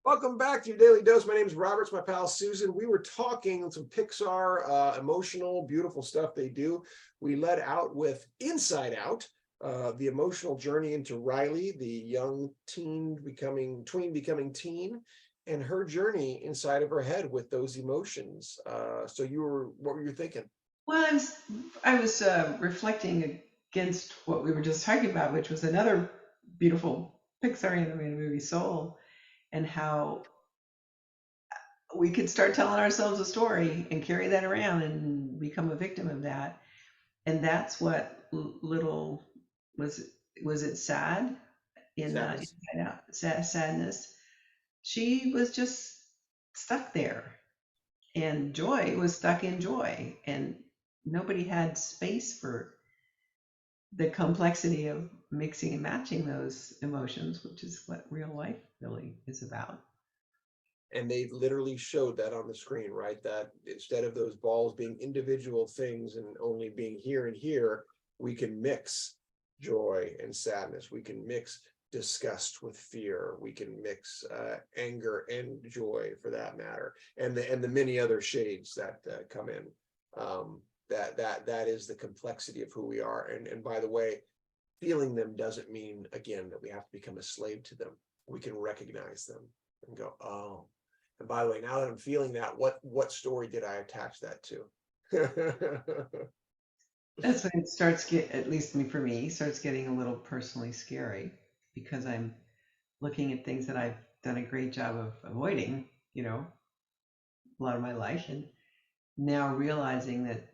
Welcome back to your Daily Dose. My name is Robert. It's my pal Susan. We were talking some Pixar emotional, beautiful stuff they do. We led out with Inside Out, the emotional journey into Riley, the young tween becoming teen, and her journey inside of her head with those emotions. What were you thinking? Well, I was reflecting against what we were just talking about, which was another beautiful Pixar animated movie, Soul, and how we could start telling ourselves a story and carry that around and become a victim of that. And that's what little was. Was it sad in Sadness. Inside Out? Sadness. She was just stuck there, and Joy was stuck in joy, and nobody had space for the complexity of mixing and matching those emotions, which is what real life really is about. And they literally showed that on the screen, right? That instead of those balls being individual things and only being here and here, we can mix joy and sadness. We can mix disgust with fear. We can mix anger and joy, for that matter, and the many other shades that come in. That is the complexity of who we are. And by the way, feeling them doesn't mean, again, that we have to become a slave to them. We can recognize them and go, oh. And by the way, now that I'm feeling that, what story did I attach that to? That's when it at least for me, starts getting a little personally scary because I'm looking at things that I've done a great job of avoiding, a lot of my life, and now realizing that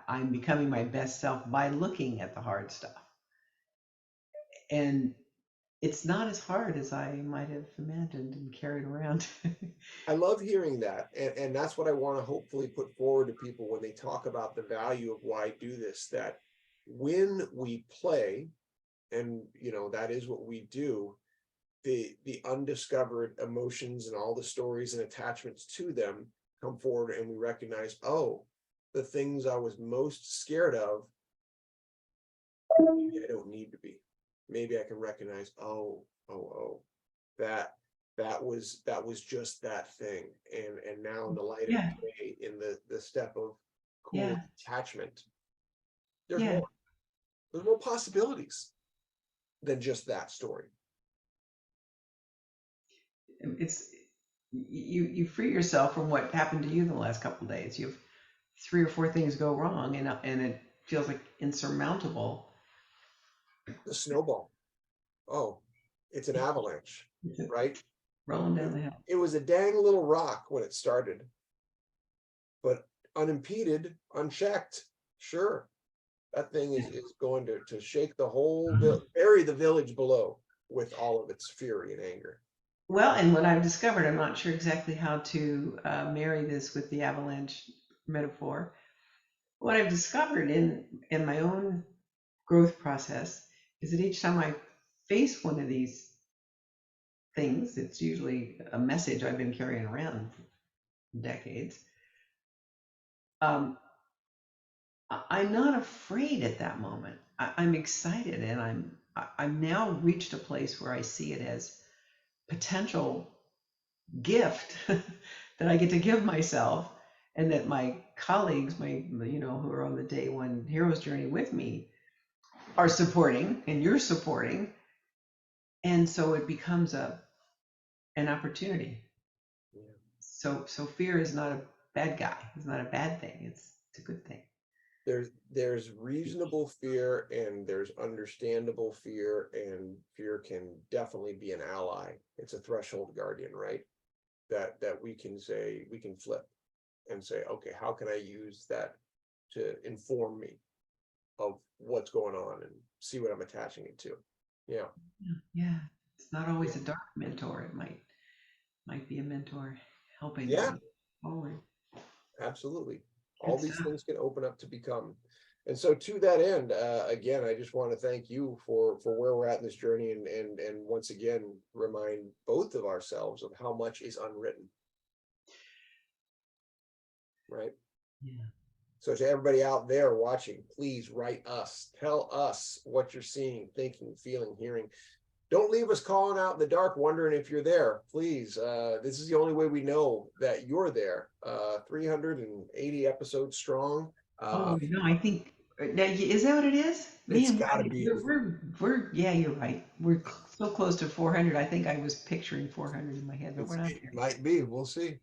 I'm becoming my best self by looking at the hard stuff. And it's not as hard as I might have imagined and carried around. I love hearing that. And that's what I want to hopefully put forward to people when they talk about the value of why do this, that when we play, and that is what we do, the undiscovered emotions and all the stories and attachments to them come forward, and we recognize, oh, the things I was most scared of, maybe I don't need to be. Maybe I can recognize, oh, that that was just that thing. And now in the light of Yeah, day, in the step of cool yeah, detachment, there's yeah. more. There's more possibilities than just that story. It's you free yourself from what happened to you in the last couple of days. You have three or four things go wrong, and it feels like insurmountable. The snowball. Oh, it's an avalanche, It's a right? rolling down It, the hill. it was a dang little rock when it started, but unimpeded, unchecked, sure, that thing is going to shake the whole, bury the village below with all of its fury and anger. Well, and what I've discovered, I'm not sure exactly how to marry this with the avalanche metaphor. What I've discovered in my own growth process is that each time I face one of these things, it's usually a message I've been carrying around for decades. Um, I'm not afraid at that moment. I'm excited, and I'm now reached a place where I see it as potential gift that I get to give myself, and that my colleagues, who are on the day one hero's journey with me, are supporting, and you're supporting, and so it becomes an opportunity. Yeah. So fear is not a bad guy. It's not a bad thing. It's a good thing. There's reasonable fear and there's understandable fear, and fear can definitely be an ally. It's a threshold guardian, right? That we can flip and say, okay, how can I use that to inform me of what's going on and see what I'm attaching it to? Yeah. Yeah, yeah. It's not Yeah. always a dark mentor. It might be a mentor helping Yeah, me forward. absolutely. All Good these stuff. things can open up to become. And so to that end, again, I just want to thank you for where we're at in this journey, and once again remind both of ourselves of how much is unwritten, right? Yeah. So to everybody out there watching, please write us. Tell us what you're seeing, thinking, feeling, hearing. don't leave us calling out in the dark, wondering if you're there. Please, this is the only way we know that you're there. 380 episodes strong. Oh, no, I think, now, is that what it is? It's Man, got to be. yeah, you're right. We're so close to 400. I think I was picturing 400 in my head, but we're not It might be. We'll see.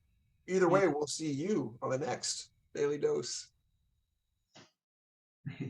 Either there. way, we'll see you on the next Daily Dose. Yeah.